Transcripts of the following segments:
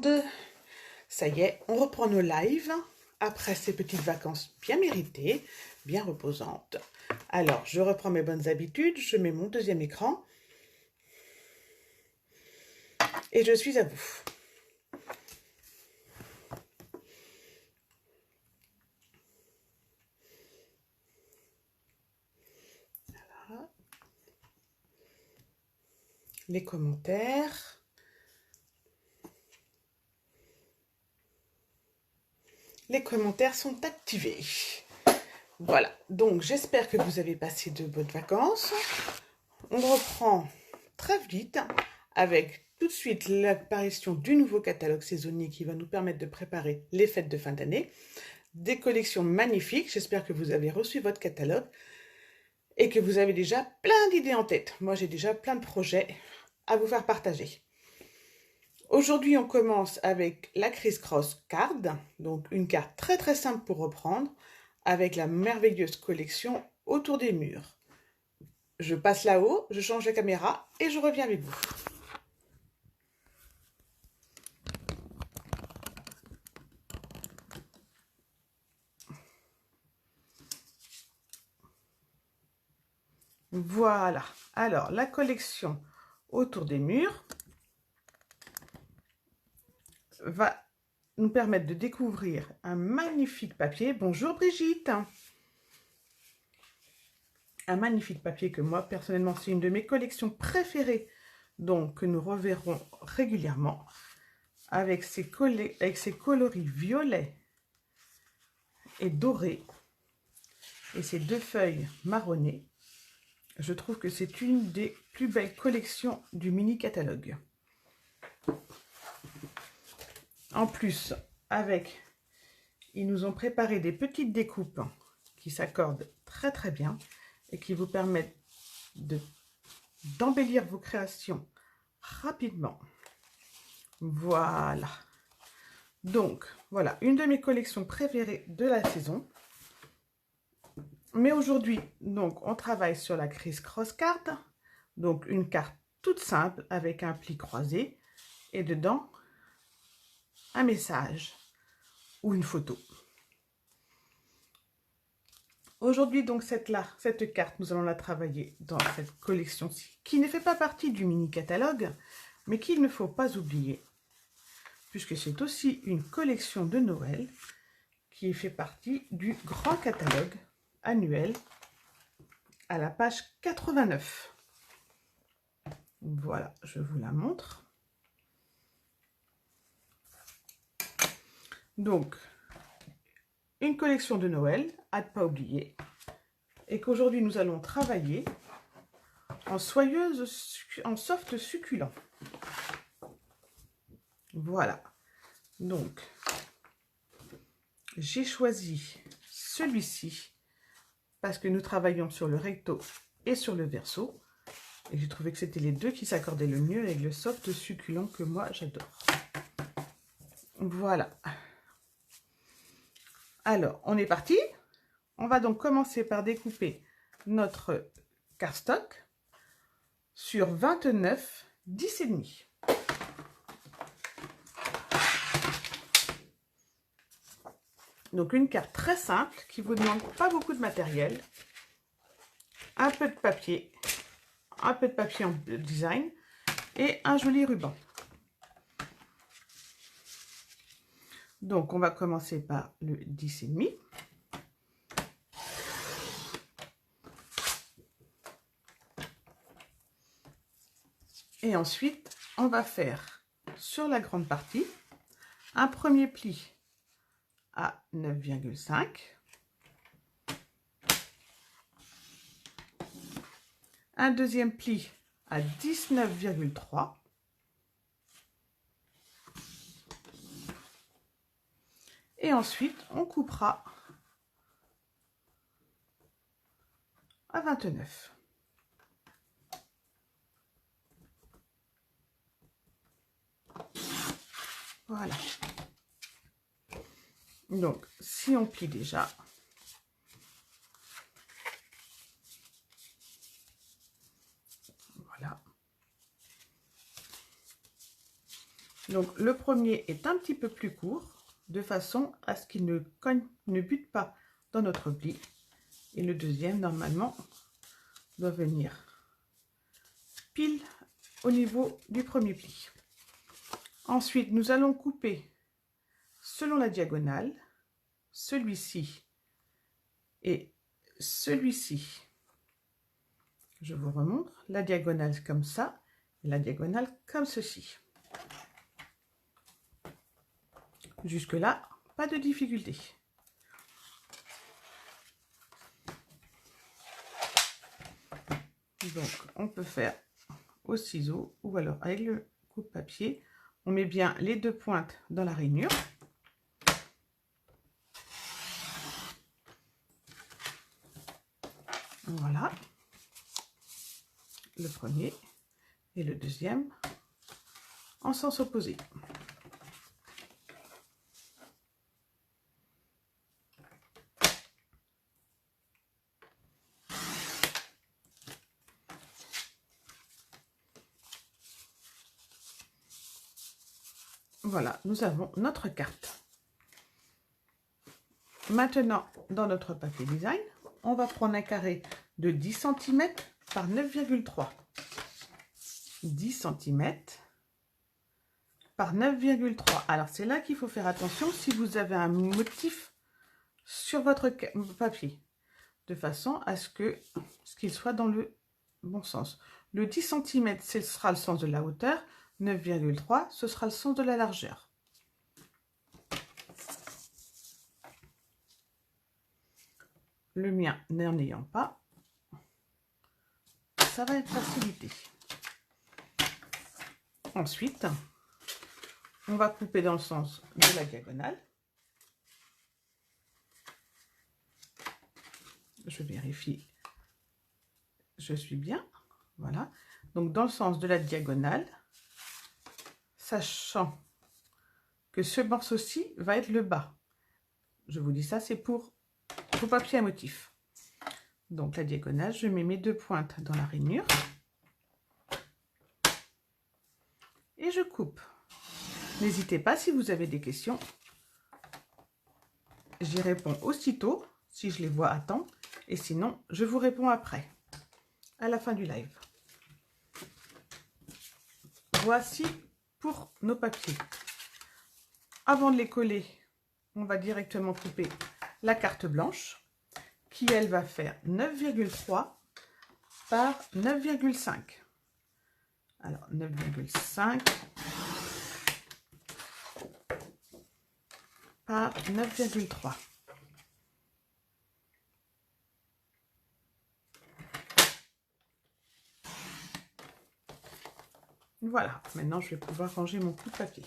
monde. Ça y est, on reprend nos lives après ces petites vacances bien méritées, bien reposantes. Alors, je reprends mes bonnes habitudes, je mets mon deuxième écran et je suis à vous. Voilà. Les commentaires. Les commentaires sont activés. Voilà, donc j'espère que vous avez passé de bonnes vacances. On reprend très vite avec tout de suite l'apparition du nouveau catalogue saisonnier qui va nous permettre de préparer les fêtes de fin d'année. Des collections magnifiques, j'espère que vous avez reçu votre catalogue et que vous avez déjà plein d'idées en tête. Moi, j'ai déjà plein de projets à vous faire partager. Aujourd'hui, on commence avec la Criss Cross Card, donc une carte très très simple pour reprendre, avec la merveilleuse collection Autour des murs. Je passe là-haut, je change la caméra et je reviens avec vous. Voilà, alors la collection Autour des murs va nous permettre de découvrir un magnifique papier. Bonjour Brigitte. Un magnifique papier que moi, personnellement, c'est une de mes collections préférées, donc que nous reverrons régulièrement, avec ses coloris violets et dorés, et ses deux feuilles marronnées. Je trouve que c'est une des plus belles collections du mini catalogue. En plus, ils nous ont préparé des petites découpes qui s'accordent très très bien et qui vous permettent d'embellir vos créations rapidement. Voilà. Donc, voilà, une de mes collections préférées de la saison. Mais aujourd'hui, donc, on travaille sur la Criss Cross Card. Donc, une carte toute simple avec un pli croisé et dedans, un message ou une photo. Aujourd'hui, donc, cette carte, nous allons la travailler dans cette collection-ci, qui ne fait pas partie du mini-catalogue, mais qu'il ne faut pas oublier, puisque c'est aussi une collection de Noël qui fait partie du grand catalogue annuel à la page 89. Voilà, je vous la montre. Donc, une collection de Noël, à ne pas oublier, et qu'aujourd'hui nous allons travailler en soft succulent. Voilà. Donc, j'ai choisi celui-ci parce que nous travaillons sur le recto et sur le verso. Et j'ai trouvé que c'était les deux qui s'accordaient le mieux avec le soft succulent que moi j'adore. Voilà. Alors, on est parti. On va donc commencer par découper notre cardstock sur 29 10,5. Donc une carte très simple qui vous demande pas beaucoup de matériel, un peu de papier en design et un joli ruban. Donc on va commencer par le 10,5. Et ensuite, on va faire sur la grande partie un premier pli à 9,5. Un deuxième pli à 19,3. Et ensuite, on coupera à 29. Voilà. Donc, si on plie déjà, voilà. Donc le premier est un petit peu plus court, de façon à ce qu'il ne cogne, ne bute pas dans notre pli. Et le deuxième, normalement, doit venir pile au niveau du premier pli. Ensuite, nous allons couper selon la diagonale, celui-ci et celui-ci. Je vous remontre la diagonale comme ça et la diagonale comme ceci. Jusque-là, pas de difficulté. Donc, on peut faire au ciseau ou alors avec le coupe-papier. On met bien les deux pointes dans la rainure. Voilà. Le premier et le deuxième en sens opposé. Voilà, nous avons notre carte. Maintenant, dans notre papier design, on va prendre un carré de 10 cm par 9,3. 10 cm par 9,3. Alors, c'est là qu'il faut faire attention si vous avez un motif sur votre papier, de façon à ce qu'il soit dans le bon sens. Le 10 cm, ce sera le sens de la hauteur. 9,3, ce sera le sens de la largeur. Le mien n'en ayant pas, ça va être facilité. Ensuite, on va couper dans le sens de la diagonale. Je vérifie, je suis bien. Voilà. Donc, dans le sens de la diagonale, sachant que ce morceau-ci va être le bas. Je vous dis ça, c'est pour vos papiers à motif. Donc, la diagonale, je mets mes deux pointes dans la rainure. Et je coupe. N'hésitez pas si vous avez des questions. J'y réponds aussitôt, si je les vois à temps. Et sinon, je vous réponds après, à la fin du live. Voici pour nos papiers. Avant de les coller, on va directement couper la carte blanche, qui elle va faire 9,3 par 9,5. Alors 9,5 par 9,3. Voilà, maintenant je vais pouvoir ranger mon coupe-papier.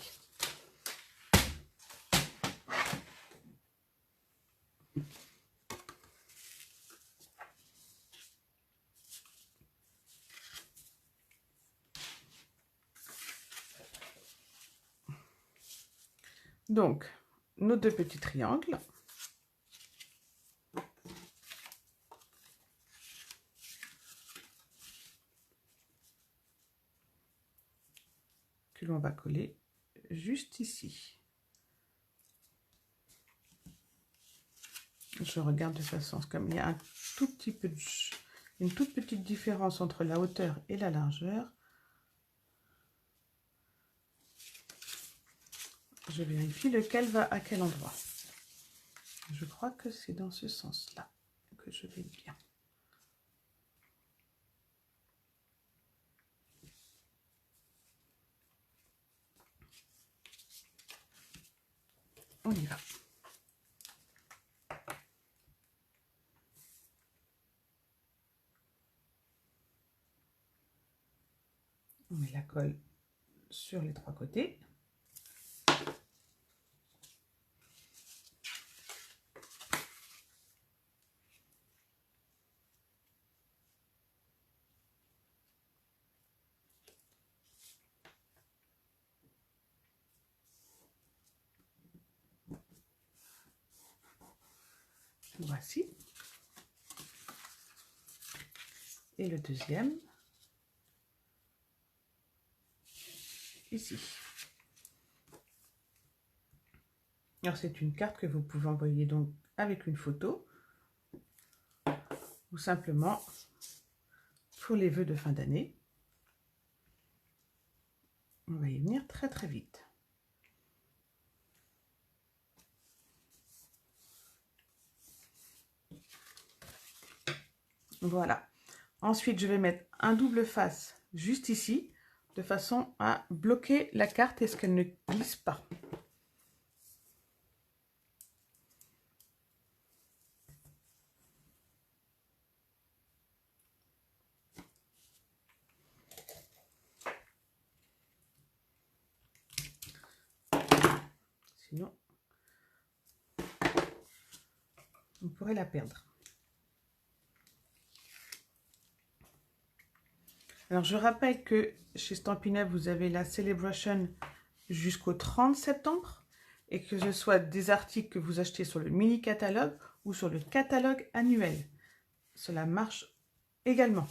Donc, nos deux petits triangles. Que l'on va coller juste ici. Je regarde de façon, comme il y a un tout petit peu une toute petite différence entre la hauteur et la largeur. Je vérifie lequel va à quel endroit. Je crois que c'est dans ce sens-là que je vais bien. On y va. On met la colle sur les trois côtés. Voici. Et le deuxième, ici. Alors c'est une carte que vous pouvez envoyer donc avec une photo ou simplement pour les vœux de fin d'année. On va y venir très très vite. Voilà. Ensuite, je vais mettre un double face juste ici, de façon à bloquer la carte et ce qu'elle ne glisse pas. Sinon, on pourrait la perdre. Alors, je rappelle que chez Stampin' Up, vous avez la Celebration jusqu'au 30 septembre et que ce soit des articles que vous achetez sur le mini catalogue ou sur le catalogue annuel. Cela marche également.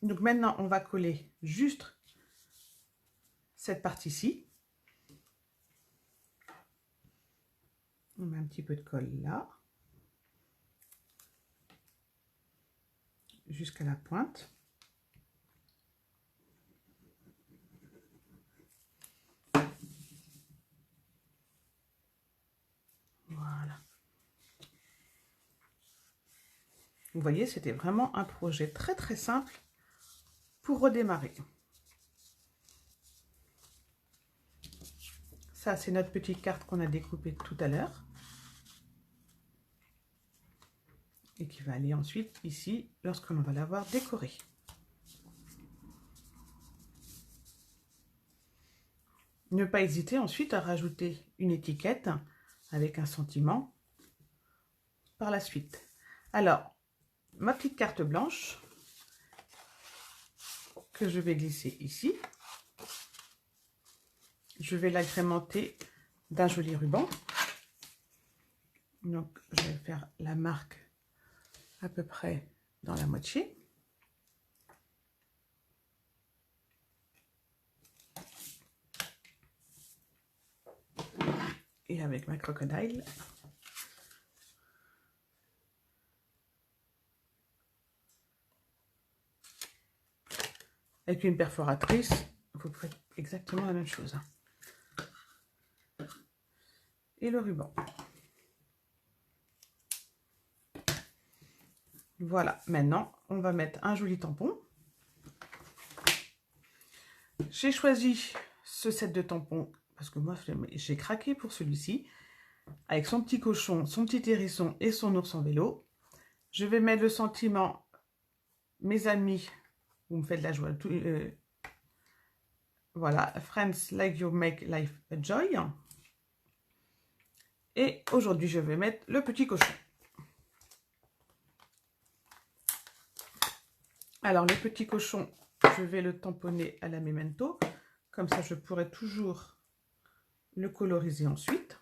Donc maintenant, on va coller juste cette partie-ci. On met un petit peu de colle là, jusqu'à la pointe. Voilà. Vous voyez, c'était vraiment un projet très très simple pour redémarrer. Ça, c'est notre petite carte qu'on a découpée tout à l'heure. Et qui va aller ensuite ici, lorsque l'on va l'avoir décorée. Ne pas hésiter ensuite à rajouter une étiquette avec un sentiment par la suite. Alors, ma petite carte blanche que je vais glisser ici. Je vais l'agrémenter d'un joli ruban. Donc, je vais faire la marque à peu près dans la moitié. Et avec ma crocodile, avec une perforatrice, vous faites exactement la même chose. Et le ruban. Voilà, maintenant, on va mettre un joli tampon. J'ai choisi ce set de tampons parce que moi, j'ai craqué pour celui-ci. Avec son petit cochon, son petit hérisson et son ours en vélo. Je vais mettre le sentiment, mes amis, vous me faites de la joie. Voilà, friends like you make life a joy. Et aujourd'hui, je vais mettre le petit cochon. Alors, le petit cochon, je vais le tamponner à la Memento. Comme ça, je pourrai toujours le coloriser ensuite.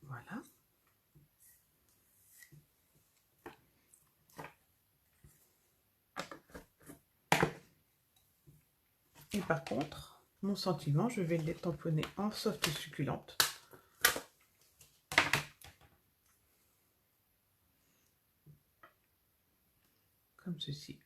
Voilà. Et par contre, mon sentiment, je vais les tamponner en soft succulente. Comme ceci.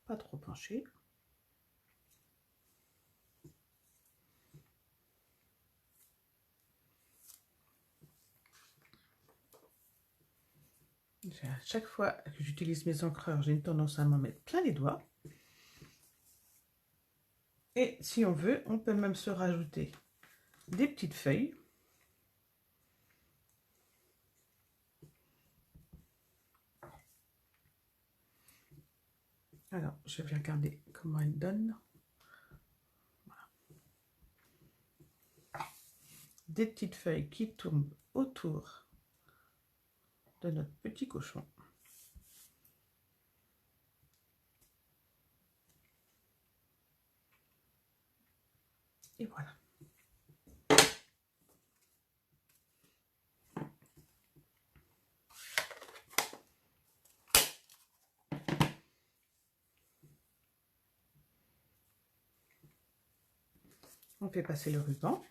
Pas trop penché. À chaque fois que j'utilise mes encreurs, j'ai une tendance à m'en mettre plein les doigts. Et si on veut, on peut même se rajouter des petites feuilles. Alors, je vais regarder comment elle donne. Voilà. Des petites feuilles qui tombent autour de notre petit cochon. Et voilà. On fait passer le ruban.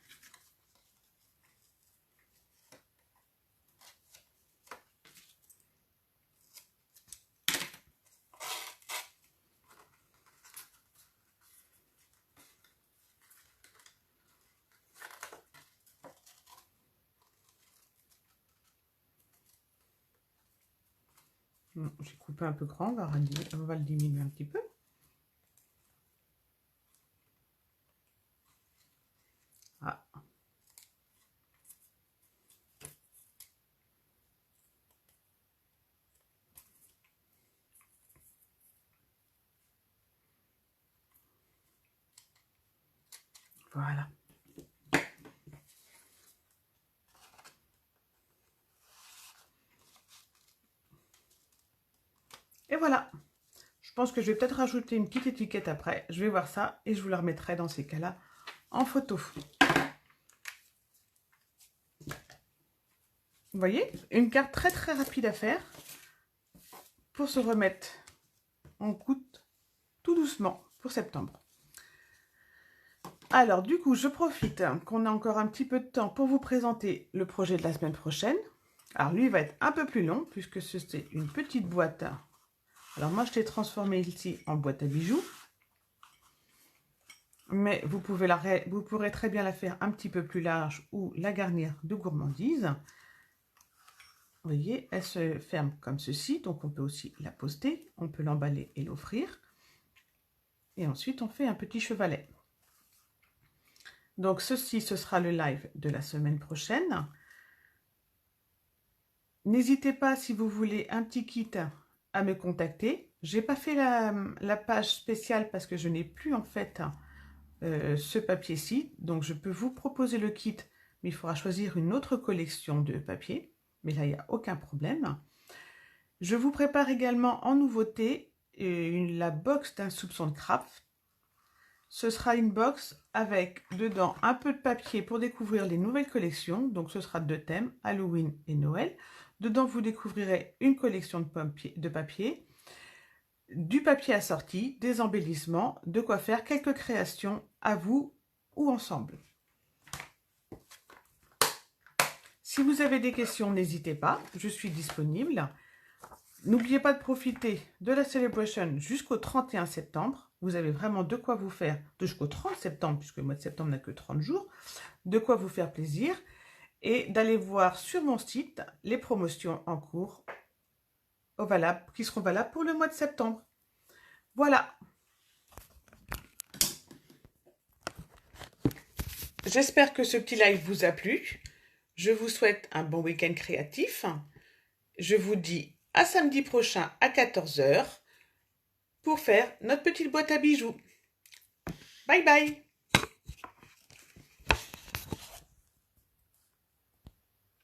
J'ai coupé un peu grand, on va le diminuer un petit peu. Ah. Voilà. Et voilà. Je pense que je vais peut-être rajouter une petite étiquette après. Je vais voir ça et je vous la remettrai dans ces cas-là en photo. Vous voyez, une carte très très rapide à faire pour se remettre en route tout doucement pour septembre. Alors du coup, je profite qu'on a encore un petit peu de temps pour vous présenter le projet de la semaine prochaine. Alors lui, il va être un peu plus long puisque c'est une petite boîte. Alors moi, je l'ai transformé ici en boîte à bijoux. Mais vous pourrez très bien la faire un petit peu plus large ou la garnir de gourmandises. Vous voyez, elle se ferme comme ceci, donc on peut aussi la poster, on peut l'emballer et l'offrir. Et ensuite, on fait un petit chevalet. Donc ceci, ce sera le live de la semaine prochaine. N'hésitez pas, si vous voulez un petit kit, à me contacter. Je n'ai pas fait la page spéciale parce que je n'ai plus en fait ce papier-ci. Donc je peux vous proposer le kit, mais il faudra choisir une autre collection de papier. Mais là, il n'y a aucun problème. Je vous prépare également en nouveauté la box d'un soupçon de craft. Ce sera une box avec dedans un peu de papier pour découvrir les nouvelles collections. Donc ce sera 2 thèmes, Halloween et Noël. Dedans, vous découvrirez une collection de papier, du papier assorti, des embellissements, de quoi faire quelques créations à vous ou ensemble. Si vous avez des questions, n'hésitez pas, je suis disponible. N'oubliez pas de profiter de la Celebration jusqu'au 31 septembre. Vous avez vraiment de quoi vous faire, jusqu'au 30 septembre, puisque le mois de septembre n'a que 30 jours, de quoi vous faire plaisir et d'aller voir sur mon site les promotions en cours qui seront valables pour le mois de septembre. Voilà. J'espère que ce petit live vous a plu. Je vous souhaite un bon week-end créatif. Je vous dis à samedi prochain à 14 h pour faire notre petite boîte à bijoux. Bye bye!